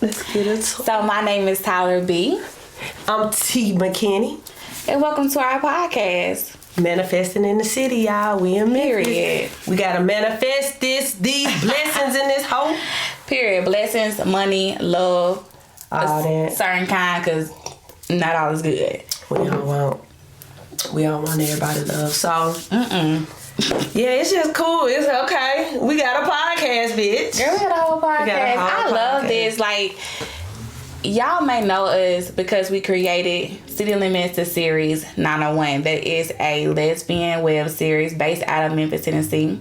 Let's get it. So my name is Tyler B. I'm T. McKinney. And welcome to our podcast. Manifesting in the city, y'all. We in Memphis. Period. We gotta manifest these blessings in this hole. Period. Blessings, money, love, All that. certain kind, because not all is good. We all want everybody to love. So, yeah, it's just cool. It's okay. We got a podcast, bitch. Girl, we got a whole podcast. I love this. Like, y'all may know us because we created City Limits, the series 901. That is a lesbian web series based out of Memphis, Tennessee.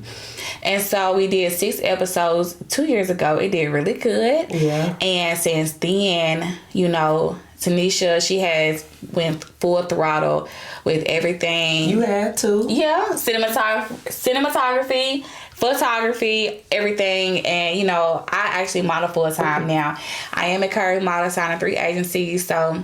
And so we did 6 episodes 2 years ago. It did really good. Yeah. And since then, you know, Tanisha, she has went full throttle with everything. You had to. Yeah, cinematography, photography, everything. And, you know, I actually model full time now. I am a current model, signing 3 agencies. So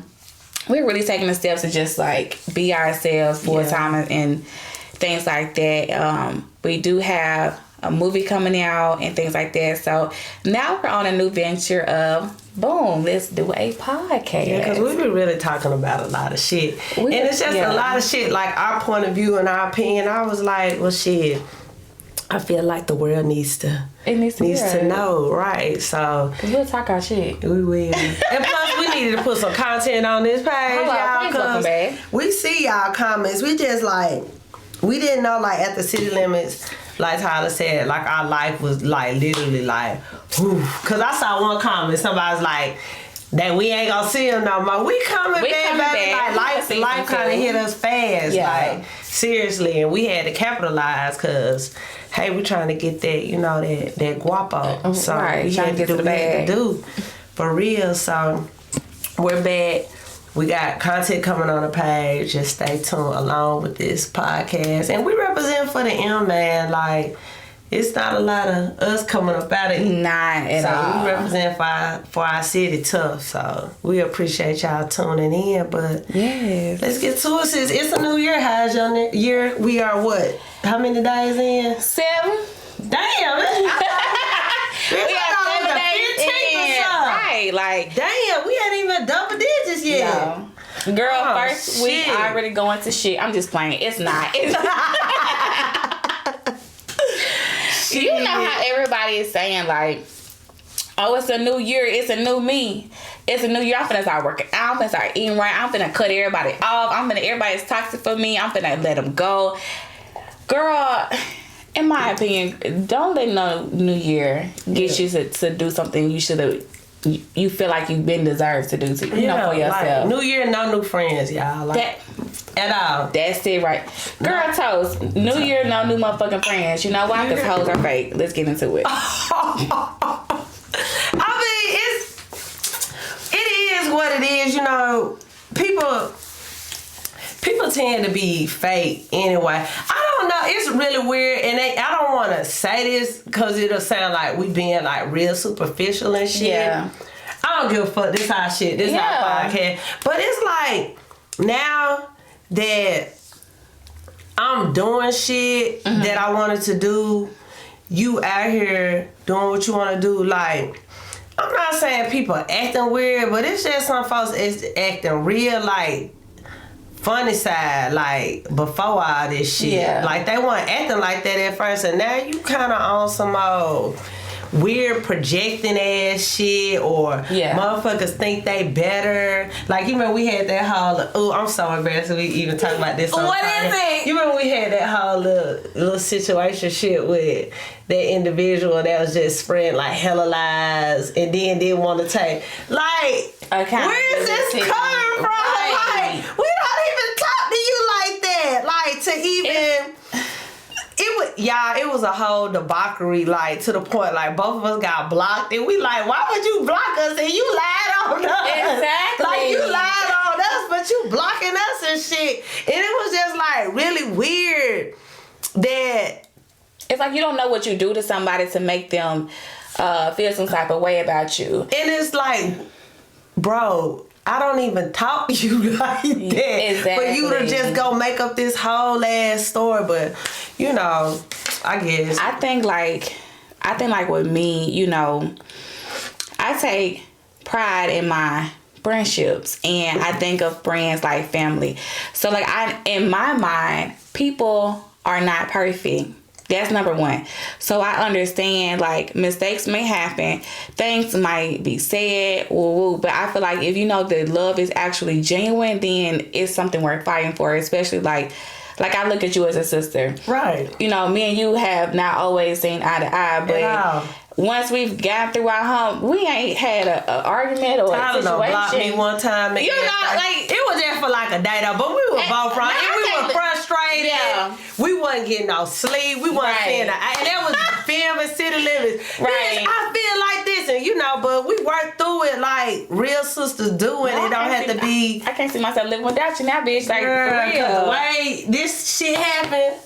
we're really taking the steps to just like be ourselves full time and things like that. We do have a movie coming out and things like that. So now we're on a new venture of boom, let's do a podcast. Yeah, because we've been really talking about a lot of shit. And it's just a lot of shit, like our point of view and our opinion. I was like, well, shit, I feel like the world needs to know, right? So we'll talk our shit. We will. And plus, we needed to put some content on this page, y'all, because we see y'all comments. We just like, we didn't know, like, at the City Limits, like Tyler said, like, our life was, like, literally, like, whew. Because I saw one comment, somebody's like, that we ain't gonna see him no more. We coming back, baby. Like, life kind of hit us fast. Yeah. Like, seriously. And we had to capitalize because, hey, we trying to get that, you know, that guapo. So we had to do what we had to do. For real. So we're back. We got content coming on the page. Just stay tuned along with this podcast. And we represent for the M, man. Like, it's not a lot of us coming up out of it. Not at all. So we represent for our city tough. So we appreciate y'all tuning in. But yes, let's get to it. It's a new year. How's your year? We are what? How many days in? 7. Damn. We got 7 days in. Right, like damn, we ain't even double digits yet. No. Girl, first week already going to shit. I'm just playing. It's not. You know how everybody is saying, like, oh, it's a new year, it's a new me. It's a new year, I'm finna start working out, I'm finna start eating right, I'm finna cut everybody off, everybody's toxic for me, I'm finna let them go. Girl, in my opinion, don't let no new year get you to do something you should have, you feel like you've been deserved to do for yourself. Like, new year, no new friends, y'all. Like, at all. That's it, right. Girl, toast. New year, no new motherfucking friends. You know why? Because hoes are fake. Let's get into it. I mean, it is what it is. You know, people tend to be fake anyway. I don't know. It's really weird, and I don't want to say this because it'll sound like we being like real superficial and shit. Yeah. I don't give a fuck. This our shit. This our podcast. But it's like now that I'm doing shit that I wanted to do, you out here doing what you want to do. Like, I'm not saying people acting weird, but it's just some folks is acting real, like, funny side, like, before all this shit. Yeah. Like, they weren't acting like that at first, and now you kind of on some old weird projecting ass shit, or motherfuckers think they better. Like, you remember we had that whole, oh, I'm so embarrassed we even talk about this on What time. is it? You remember we had that whole little situation shit with that individual that was just spreading like hella lies and then didn't want to take, like, where is this coming from? Right. Like, we don't even talk to you like that. Like, to even... It was a whole debauchery, like, to the point, like, both of us got blocked, and we like, why would you block us? And you lied on us. Exactly. Like, you lied on us, but you blocking us and shit. And it was just, like, really weird that... It's like you don't know what you do to somebody to make them feel some type of way about you. And it's like, bro... I don't even talk to you like that. Exactly. For you to just go make up this whole ass story. But, you know, I guess. I think like with me, you know, I take pride in my friendships, and I think of friends like family. So like in my mind, people are not perfect. That's number one. So I understand like mistakes may happen, things might be said, but I feel like if you know the love is actually genuine, then it's something worth fighting for. Especially like I look at you as a sister, right? You know, me and you have not always seen eye to eye, but once we've gotten through our hump, we ain't had a argument or Tyler a situation. blocked me one time. You know, like it was just for like a day though, but we were both wrong. And we were frustrated. Yeah. We wasn't getting no sleep. We wasn't seeing and that was filming City Limits. Right. Bitch, I feel like this, and you know, but we worked through it like real sisters do, and it don't have to be. I can't see myself living without you now, bitch. Like Girl, for real. Wait, this shit happened.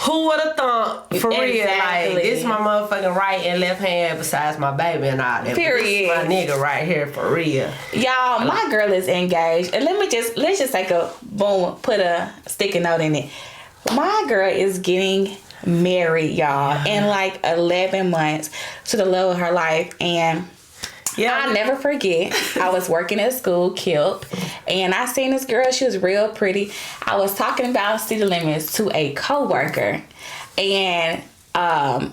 Who would have thought? For real, like this my motherfucking right and left hand besides my baby and all that. Period. This my nigga right here for real. Y'all, my girl is engaged, and let's just take a boom, put a sticky note in it. My girl is getting married, y'all, in like 11 months to the love of her life, and I'll never forget. I was working at school, KILP, and I seen this girl. She was real pretty. I was talking about City Limits to a coworker, and I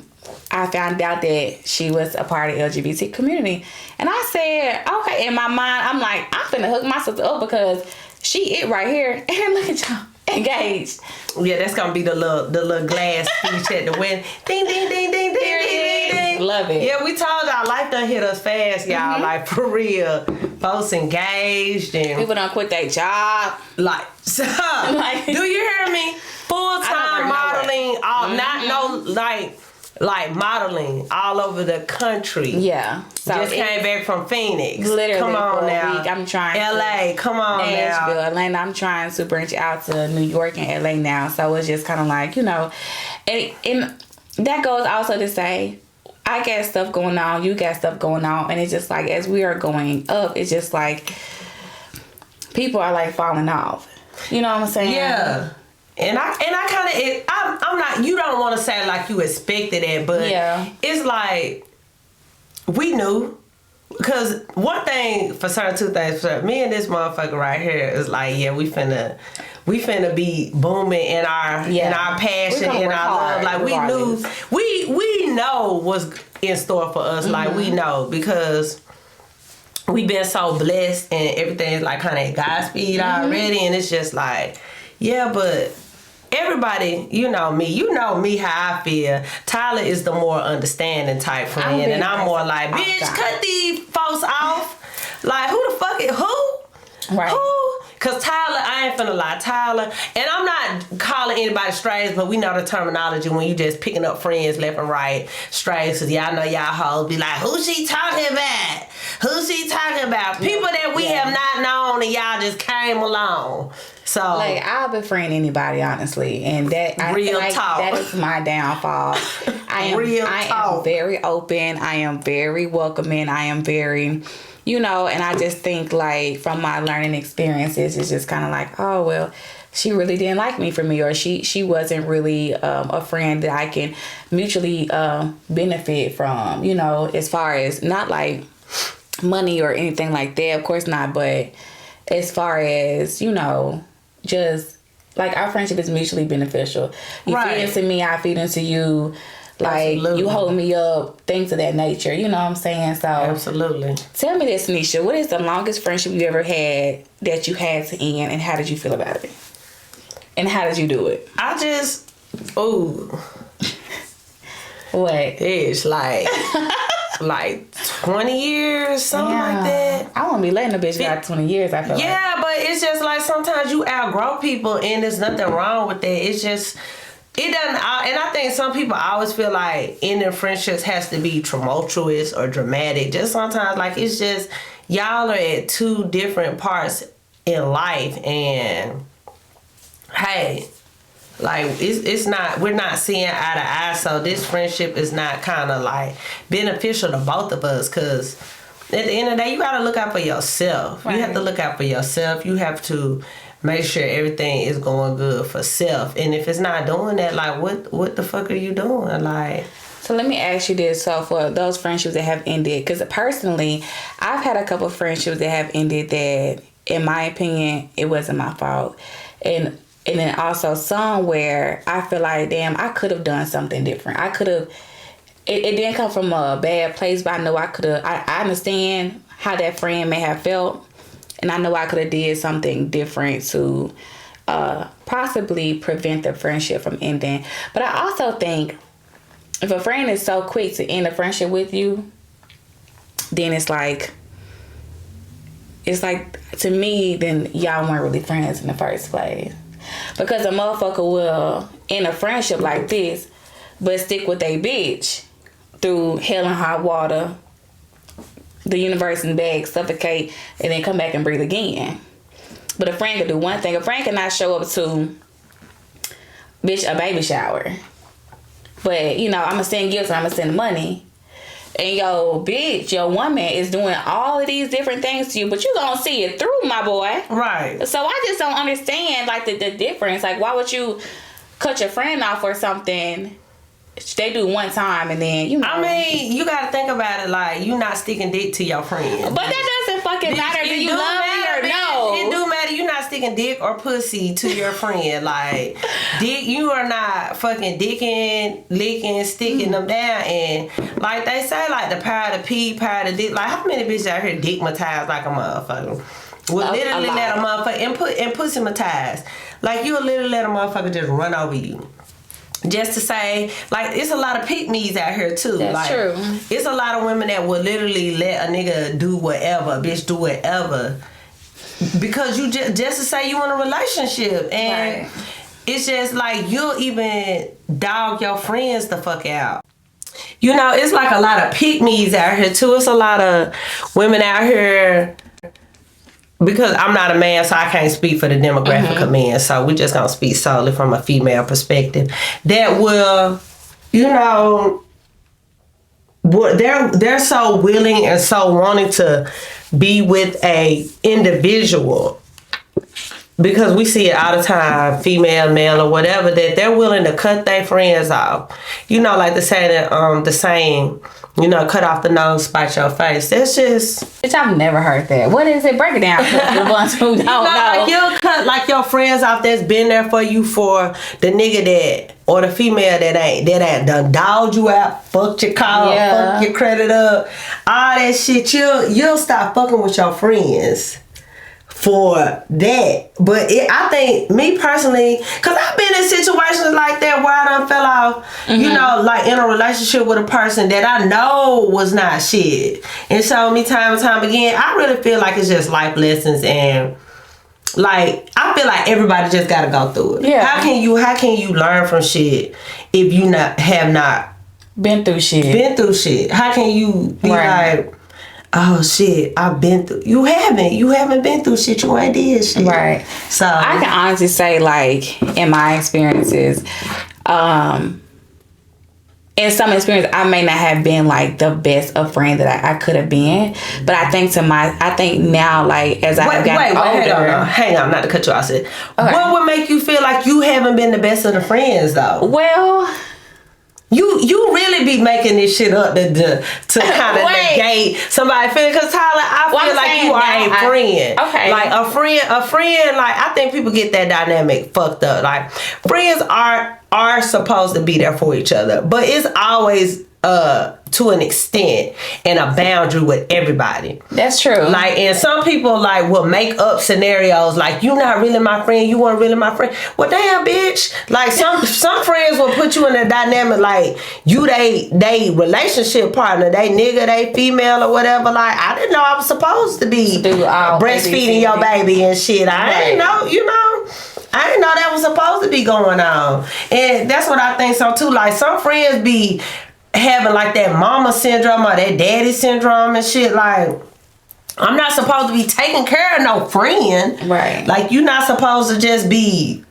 found out that she was a part of the LGBT community. And I said, okay, in my mind, I'm like, I'm finna hook my sister up because she it right here. And look at y'all, engaged. Yeah, that's gonna be the little glass speech at the wedding. Ding, ding, ding, ding, ding, ding, ding. Love it. Yeah, we told y'all life done hit us fast, y'all. Like for real. Folks engaged and people don't quit their job. Like, do you hear me? Full-time modeling, not no like modeling all over the country. Yeah. So just came back from Phoenix. Literally come on for a now. week. I'm trying LA, come on Nashville, now. Atlanta. I'm trying to branch out to New York and LA now. So it's just kind of like, you know, and that goes also to say, I got stuff going on, you got stuff going on, and it's just like as we are going up, it's just like people are like falling off. You know what I'm saying? Yeah. And I kind of, I'm not, you don't want to say like you expected it, but it's like, we knew. Because one thing for certain, two things for certain, me and this motherfucker right here is like, yeah, we finna be booming in our passion, in our love. Like we know what's in store for us. Like we know because we've been so blessed and everything is like kind of at Godspeed already, and it's just like, yeah, but everybody, you know me how I feel. Tyler is the more understanding type friend, and I'm more like, bitch, cut these folks off. Like, who the fuck is who? Right. Who? Cause Tyler, I ain't finna lie, Tyler, and I'm not calling anybody strays, but we know the terminology when you just picking up friends left and right, strays. Cause y'all know y'all hoes be like, who she talking about? Who she talking about? People that we have not known and y'all just came along. So like I'll befriend anybody honestly, and that I feel like that is my downfall. I am very open. I am very welcoming. I am very, you know, and I just think like from my learning experiences, it's just kind of like, oh well, she really didn't like me for me, or she wasn't really a friend that I can mutually benefit from. You know, as far as not like money or anything like that, of course not, but as far as, you know, just like our friendship is mutually beneficial. You feed into me, I feed into you. Like, you hold me up, things of that nature. You know what I'm saying? So absolutely. Tell me this, Nisha. What is the longest friendship you ever had that you had to end, and how did you feel about it? And how did you do it? What? It's like 20 years, something like that. I won't be letting a bitch got 20 years, I feel like. Yeah, but it's just like sometimes you outgrow people and there's nothing wrong with that. It's just, it doesn't, and I think some people always feel like ending friendships has to be tumultuous or dramatic. Just sometimes, like, it's just, y'all are at two different parts in life, and hey, like, it's not, we're not seeing eye to eye, so this friendship is not kind of like beneficial to both of us, because at the end of the day, you got to look out for yourself. Right. You have to look out for yourself. You have to make sure everything is going good for self. And if it's not doing that, like, what the fuck are you doing? Like, So let me ask you this. So for those friendships that have ended, because personally, I've had a couple of friendships that have ended that, in my opinion, it wasn't my fault. And then also some where I feel like, damn, I could have done something different. I could have, it didn't come from a bad place, but I know I could have, I understand how that friend may have felt. And I know I could have did something different to possibly prevent the friendship from ending. But I also think if a friend is so quick to end a friendship with you, then it's like to me, then y'all weren't really friends in the first place. Because a motherfucker will end a friendship like this, but stick with a bitch through hell and hot water, the universe in bag, suffocate, and then come back and breathe again. But a friend can do one thing. A friend cannot show up to, bitch, a baby shower. But, you know, I'm going to send gifts and I'm going to send money. And yo, bitch, your woman is doing all of these different things to you, but you going to see it through, my boy. Right. So I just don't understand, like, the difference. Like, why would you cut your friend off or something? They do one time and then, you know. I mean, you got to think about it like you not sticking dick to your friend. But that doesn't fucking matter. Do you love me or no? It do matter. You not sticking dick or pussy to your friend. Like, dick, you are not fucking dicking, licking, sticking them down. And like they say, like the power of the pee, power of the dick. Like, how many bitches out here dickmatized like a motherfucker? Will literally let a motherfucker and pussymatized. Like, you'll literally let a motherfucker just run over you. Just to say, like, it's a lot of pick-me's out here, too. That's like, true. It's a lot of women that will literally let a nigga do whatever, bitch do whatever. Because you just to say you in a relationship. And right. It's just like, you'll even dog your friends the fuck out. You know, it's like a lot of pick-me's out here, too. It's a lot of women out here... Because I'm not a man, so I can't speak for the demographic of men. So we're just going to speak solely from a female perspective. That will, you know, they're so willing and so wanting to be with a individual. Because we see it all the time, female, male, or whatever, that they're willing to cut their friends off. You know, like the saying, you know, cut off the nose, spite your face. That's just... Bitch, I've never heard that. What is it? Break it down for the ones who don't know. Like, you'll cut like your friends off that's been there for you for the nigga that, or the female that done dogged you out, fucked your car, fucked your credit up, all that shit. You'll stop fucking with your friends for that. But I think, me personally, because I've been in situations like that where I done fell off, you know, like in a relationship with a person that I know was not shit. And so me time and time again, I really feel like it's just life lessons. And like, I feel like everybody just gotta go through it. Yeah. How can you learn from shit if you have not been through shit? How can you be like, oh shit, I've been through... You haven't been through shit. You ain't did shit. Right. So I can honestly say, like, in my experiences, in some experience, I may not have been like the best of friend that I could have been. But I think now, like, as I've gotten older... Hang on, not to cut you off. Okay. What would make you feel like you haven't been the best of the friends, though? Well... You really be making this shit up to kind of negate somebody feeling. Because Tyler, I feel like you are a friend. Okay. Like a friend. Like, I think people get that dynamic fucked up. Like, friends are supposed to be there for each other, but it's always to an extent and a boundary with everybody. That's true. Like, and some people like will make up scenarios like, you not really my friend, you weren't really my friend. Well, damn, bitch. Like, some friends will put you in a dynamic like you they relationship partner, they nigga, they female or whatever. Like, I didn't know I was supposed to be breastfeeding your baby and shit. I didn't know, you know. I didn't know that was supposed to be going on. And that's what I think so too. Like, some friends be having like that mama syndrome or that daddy syndrome and shit. Like, I'm not supposed to be taking care of no friend. Right. Like, you're not supposed to just be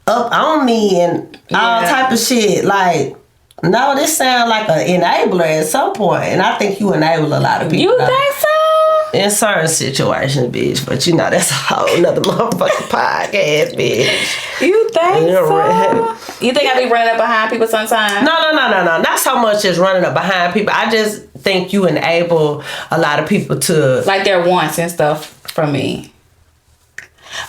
up on me and all type of shit. Like, no, this sounds like an enabler at some point. And I think you enable a lot of people. You think so? In certain situations, bitch. But you know, that's a whole nother motherfucking podcast, bitch. You think Yeah, so? right. You think I be running up behind people sometimes? No. Not so much as running up behind people. I just think you enable a lot of people to... Like their wants and stuff from me.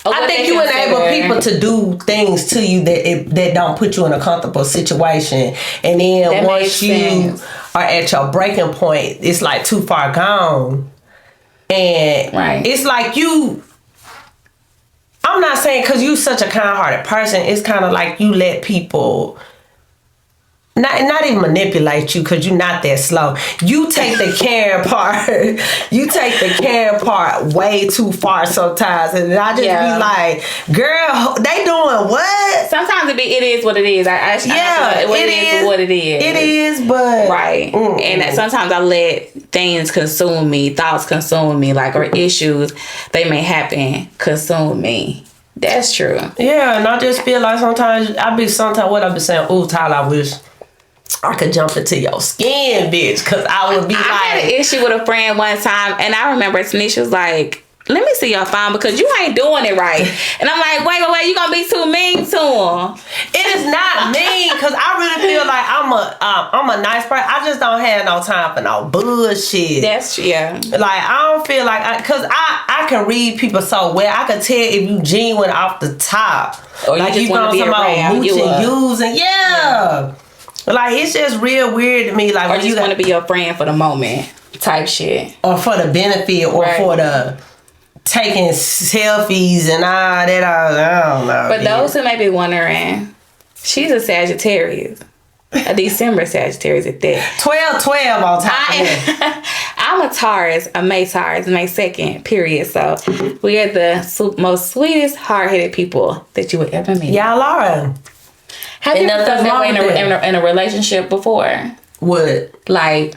I think you enable people to do things to you that don't put you in a comfortable situation. And then That once makes you sense. are at your breaking point, it's like too far gone. And Right. it's like you... I'm not saying because you such a kind-hearted person. It's kind of like you let people... Not even manipulate you because you're not that slow. You take the caring part. You take the caring part way too far sometimes, and I just be like, "Girl, they doing what?" Sometimes it is what it is. I it is what it is. It is, but right. And that sometimes I let things consume me, thoughts consume me, like or issues they may happen consume me. That's true. Yeah, and I just feel like sometimes I be saying, "Ooh, Tyler, I wish I could jump into your skin, bitch," because I would be I had an issue with a friend one time, and I remember Tanisha was like, "Let me see your phone because you ain't doing it right." And I'm like, wait, you gonna be too mean to him? It is not mean because I really feel like I'm a nice person. I just don't have no time for no bullshit. That's yeah. Like I don't feel like because I can read people so well. I can tell if you genuine off the top, Or you like just want to be around you, using, yeah. Like it's just real weird to me. Like Or when just want to be your friend for the moment type shit, or for the benefit, or for the taking selfies and all that. I don't know. But those who may be wondering, she's a Sagittarius. A December Sagittarius at that. 12 on top of it. I'm a Taurus, a May Taurus, May 2nd, period. So we are the most sweetest, hard-headed people that you would ever meet. Y'all are. Have you ever felt that way in a relationship before? What? Like,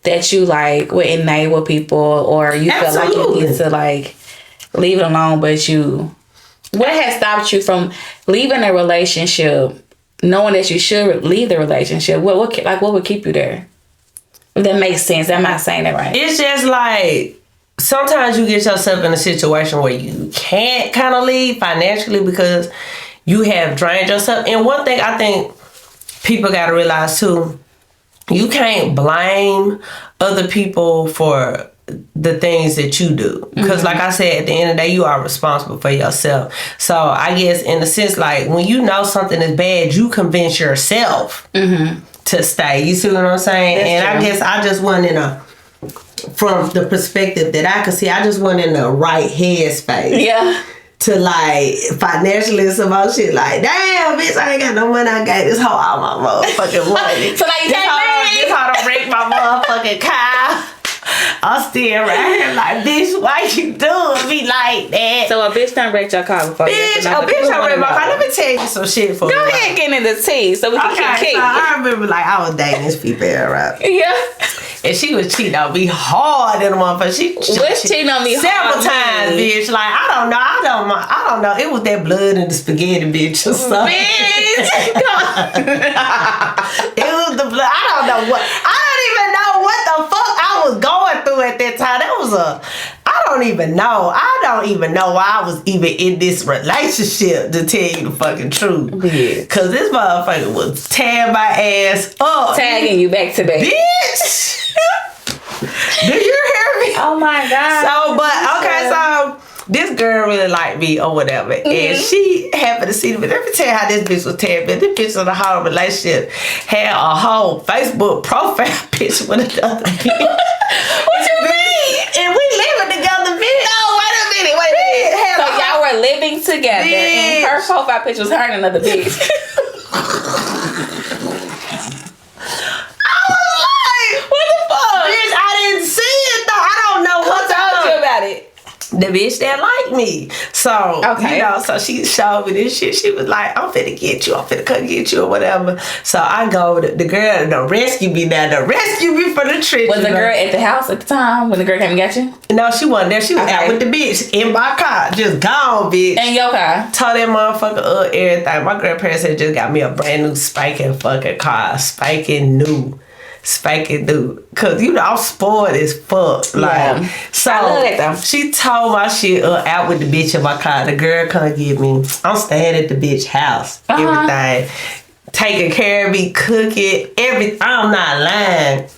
that you, like, would enable people or you felt like you need to, like, leave it alone, but you... What has stopped you from leaving a relationship knowing that you should leave the relationship? What would keep you there? If that makes sense. I'm not saying that right. It's just like sometimes you get yourself in a situation where you can't kind of leave financially because you have drained yourself. And one thing I think people got to realize too, you can't blame other people for the things that you do. Because like I said, at the end of the day, you are responsible for yourself. So I guess in a sense, like when you know something is bad, you convince yourself to stay. You see what I'm saying? That's and true. I guess I just wasn't from the perspective that I could see, I just wasn't in the right headspace. Yeah. To like financially some more shit like, damn bitch, I ain't got no money, I gave this hoe all my motherfucking money. So like you can't leave. This hoe done wrecked my motherfucking car. I'm still right here like, bitch, why you doing me like that? So a bitch done wrecked your car before. Bitch, a bitch done wrecked my car. Let me tell you some shit for you. Go ahead, get into the tea so we can keep. So I remember like I was dating this female, right? Yeah. And she was cheating on me hard in the motherfucker. She cheating on me several hard, times, bitch. Like I don't know. It was that blood in the spaghetti, bitch. Or something. Bitch, come on. It was the blood. I don't know what. I don't even know what the fuck I was going through at that time. That was I don't even know. I don't even know why I was even in this relationship, to tell you the fucking truth. Yeah. Cause this motherfucker was tearing my ass up. Tagging you back to back. Bitch. Do you hear me? Oh my God. So this girl really liked me or whatever, and she happened to see me. Let me tell you how this bitch was tearing me. This bitch in a whole relationship had a whole Facebook profile picture with another bitch. What you mean? And we living together, bitch. No, wait a minute. So y'all were living together, and her profile picture was her and another bitch. What the fuck? Bitch, I didn't see it though. I don't know what told you about it. The bitch that liked me. So, okay. So she showed me this shit. She was like, I'm finna get you. I'm finna come get you or whatever. So I go, the girl to rescue me now. To rescue me from the trenches. Was the girl at the house at the time when the girl came and got you? No, she wasn't there. She was out with the bitch in my car. Just gone, bitch. In your car? Told that motherfucker everything. My grandparents had just got me a brand new spanking fucking car. Spanking new. spanking dude. Cause you know I'm spoiled as fuck. Like, so I love that though. she told my shit out with the bitch in my car. The girl come get me. I'm staying at the bitch house. Everything. Taking care of me, cooking, everything. I'm not lying.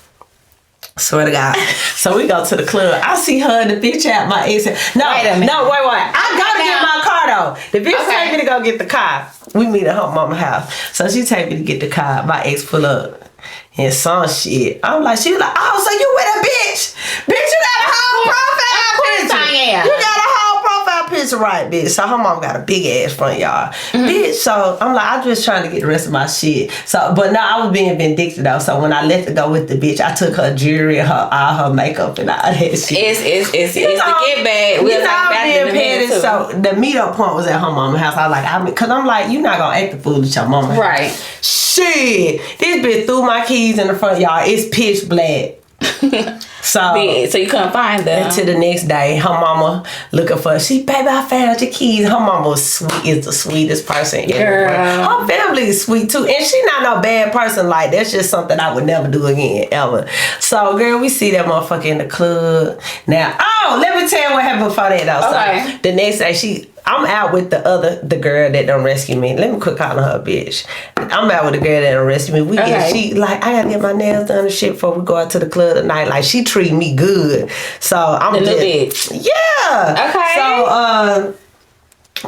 Swear to God. So we go to the club. I see her and the bitch out my ex. No, wait. I gotta get my car though. The bitch take me to go get the car. We meet at her mama's house. So she take me to get the car. My ex pull up and some shit. I'm like, she was like, oh, so you with a bitch? Bitch, you got a whole profile picture. You got a whole profile picture, right, bitch? So her mom got a big ass front yard. Bitch, so I'm like, I'm just trying to get the rest of my shit. So, but no, I was being vindictive though. So when I let her go with the bitch, I took her jewelry, all her makeup and all that shit. It's the get back. You know, I'm being petty. So the meetup point was at her mama's house. I was like, cause I'm like, you not gonna act the fool at your mama's right. house. Shit, this bitch threw my keys in the front yard. It's pitch black. So you couldn't find them. Until the next day, her mama looking for baby, I found your keys. Her mama is the sweetest person ever. Her family is sweet too. And she not no bad person. Like, that's just something I would never do again, ever. So, girl, we see that motherfucker in the club. Now, let me tell you what happened before that though. Okay. So, the next day, I'm out with the girl that done rescue me. Let me quit calling her a bitch. I'm out with the girl that done rescue me. She like, I gotta get my nails done and shit before we go out to the club tonight. Like, she treat me good. So I'm the little bitch. Yeah. Okay. So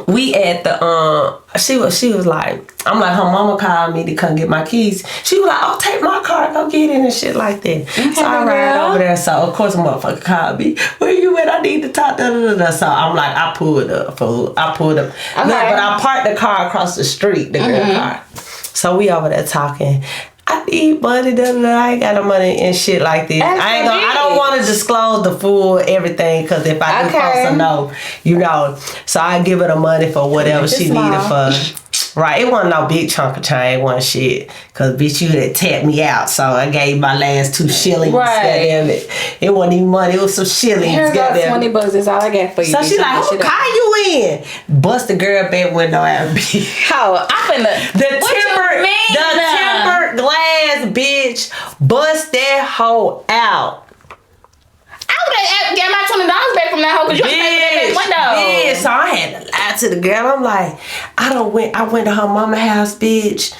we at the she was like, I'm like, her mama called me to come get my keys. She was like, oh, take my car, go get it and shit like that. Okay, so I ride over there. So of course a motherfucker called me. Where you at? I need to talk. So I'm like, I pulled up, fool. I pulled up. Okay. Look, but I parked the car across the street, the girl car. So we over there talking. I need money, I ain't got no money and shit like this. I don't want to disclose the full everything, because if I do folks know, you know. So I give her the money for whatever she needed for. Right, it wasn't no big chunk of change, wasn't shit. Cause bitch, you had tapped me out, so I gave my last 2 shillings. Right. Goddamn it. It wasn't even money, it was some shillings. Here goes 20 bucks, that's all I got for you. So she like, who call you in? Bust the girl back window out, bitch. How? I'm finna. The tempered glass, bitch. Bust that hoe out. I would have got my $20 back from that hoe, because you paid that window. Yeah, so I had to lie to the girl. I'm like, I went to her mama's house, bitch.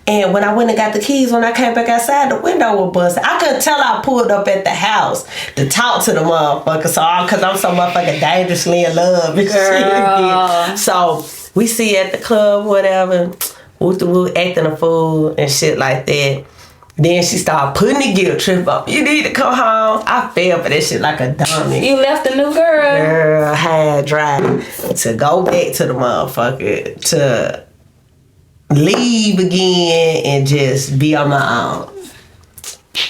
And when I went and got the keys, when I came back outside, the window was busted. I couldn't tell I pulled up at the house to talk to the motherfucker. So, because I'm so motherfucking dangerously in love and shit. So we see at the club, whatever, woo acting a fool and shit like that. Then she started putting the guilt trip up. You need to come home. I fell for that shit like a dummy. You left the new girl. Girl, had drive to go back to the motherfucker, to leave again and just be on my own.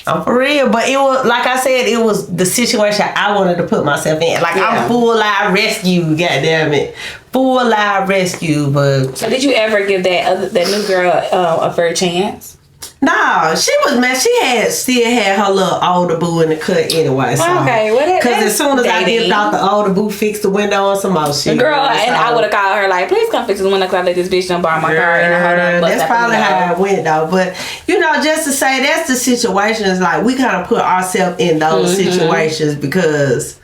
I'm for real. But it was, like I said, it was the situation I wanted to put myself in. Like, I'm full live rescue, goddammit. Full live rescue, but... So did you ever give that new girl a fair chance? No, she was mad. She still had her little older boo in the cut anyway. So. Okay, well, because as soon as I dipped out, the older boo fixed the window on some more shit. Girl, and I would have called her like, please come fix the window, because I let this bitch done borrow my car. And that's probably how it went though. But you know, just to say, that's the situations. Like, we kind of put ourselves in those situations because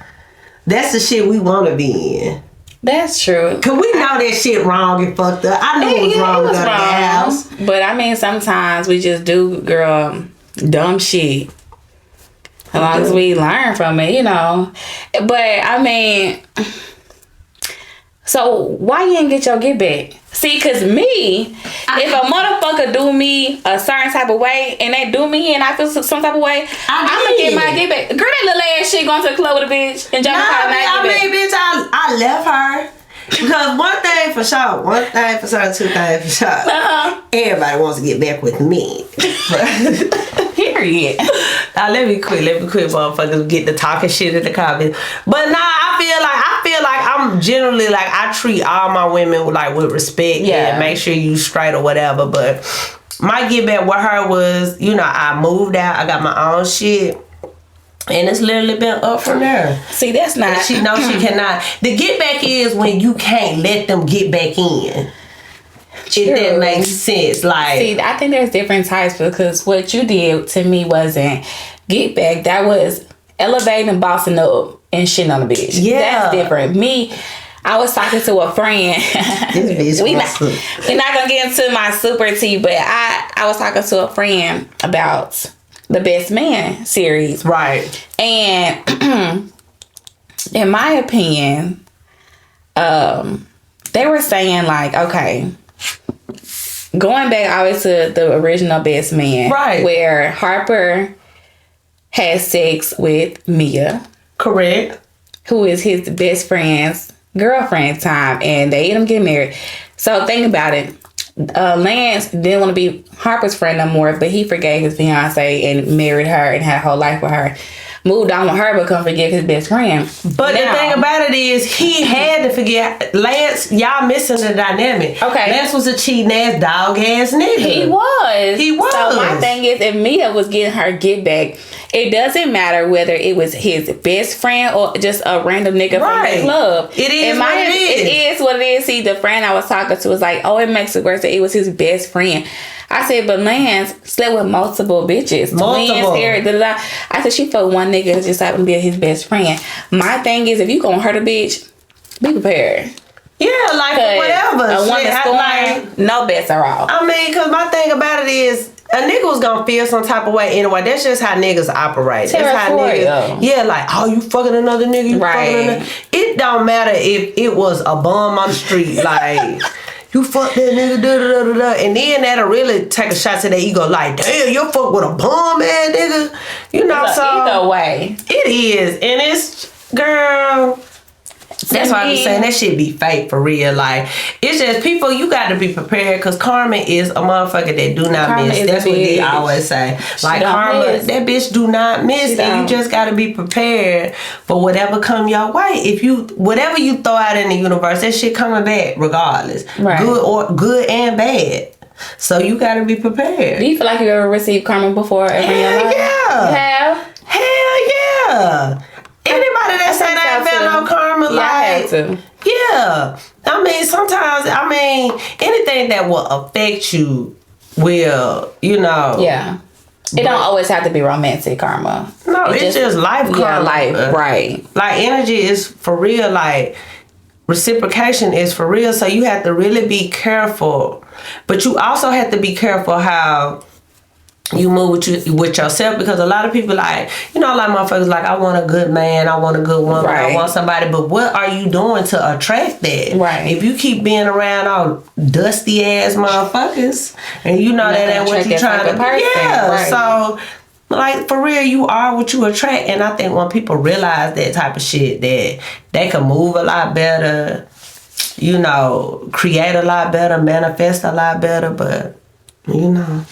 that's the shit we want to be in. That's true. Cause we know that shit wrong and fucked up. I knew it was wrong to go to the house. But I mean, sometimes we just do, girl, dumb shit. As long as we learn from it, you know. But I mean, so why you didn't get your get back? See, cause me, if a motherfucker do me a certain type of way and they do me and I feel some type of way, I'm gonna get my get back. Girl, that little ass shit going to the club with a bitch and jumping out of bitch, I left her. Because one thing for sure, 2 things for sure. Everybody wants to get back with me. Period. Now let me quit, motherfuckers get the talking shit in the comments. But nah, I feel like I'm generally like, I treat all my women with respect and make sure you straight or whatever. But my get back with her was, you know, I moved out, I got my own shit. And it's literally been up from there. See, that's not... And she knows she cannot. The get back is when you can't let them get back in. If that makes sense. Like, see, I think there's different types because what you did to me wasn't get back. That was elevating and bossing up and shitting on the bitch. Yeah. That's different. Me, I was talking to a friend. We're not gonna get into my super tea, but I was talking to a friend about the Best Man series. right. And in my opinion, they were saying like, okay, going back always to the original Best Man, Right. where Harper had sex with Mia, Correct. who is his best friend's girlfriend time, and they ended up getting married. So think about it. Lance didn't want to be Harper's friend no more, but he forgave his fiance and married her and had a whole life with her. Moved on with her, but couldn't forgive his best friend. But Now- the thing about it is, he had to forget Lance. Y'all missing the dynamic. Okay. Lance was a cheating ass, dog ass nigga. He was. He was. So my thing is, if Mia was getting her get back, it doesn't matter whether it was his best friend or just a random nigga from Right. the club. It is what it is. It is what it is. See, the friend I was talking to was like, oh, it makes it worse that it was his best friend. I said, but Lance slept with multiple bitches. Multiple. Twins, Harry, da, da, da. I said, she fucked one nigga that just happened to be his best friend. My thing is, if you gonna hurt a bitch, be prepared. Yeah, like whatever. A woman Shit, scorned, no bets are off. I mean, because my thing about it is, a nigga was gonna feel some type of way anyway. That's just how niggas operate. That's how Territorial. niggas. Yeah, like, oh, you fucking another nigga. You Right. fucking another. It don't matter if it was a bum on the street. Like, you fuck that nigga, da da da da da. And then that'll really take a shot to their ego. Like, damn, you fuck with a bum ass nigga. You know, so. Either way. It is. And it's, girl. That's why I'm saying that shit be fake for real. Like, it's just people, you got to be prepared because karma is a motherfucker that do not Karma miss. is That's a what they bitch. always say. Like, don't karma, miss. that bitch do not miss. She And don't. you just got to be prepared for whatever come your way. If you, whatever you throw out in the universe, that shit coming back regardless. Right. Good and bad. So you got to be prepared. Do you feel like you ever received karma before ever in your Hell life? yeah. You have? Hell yeah. Anybody that say they ain't felt no karma, Yeah, I had like, to. yeah. I mean, sometimes, anything that will affect you will, you know. Yeah. It don't always have to be romantic karma. No, it's just life karma. Yeah, life, right. Like, energy is for real. Like, reciprocation is for real. So you have to really be careful. But you also have to be careful how you move with yourself, because a lot of people like motherfuckers like, I want a good man, I want a good woman, Right. I want somebody, but what are you doing to attract that? Right. If you keep being around all dusty ass motherfuckers and you know that ain't what you attract trying that to type of person, yeah. right. So like, for real, you are what you attract. And I think when people realize that type of shit, that they can move a lot better, you know, create a lot better, manifest a lot better, but you know.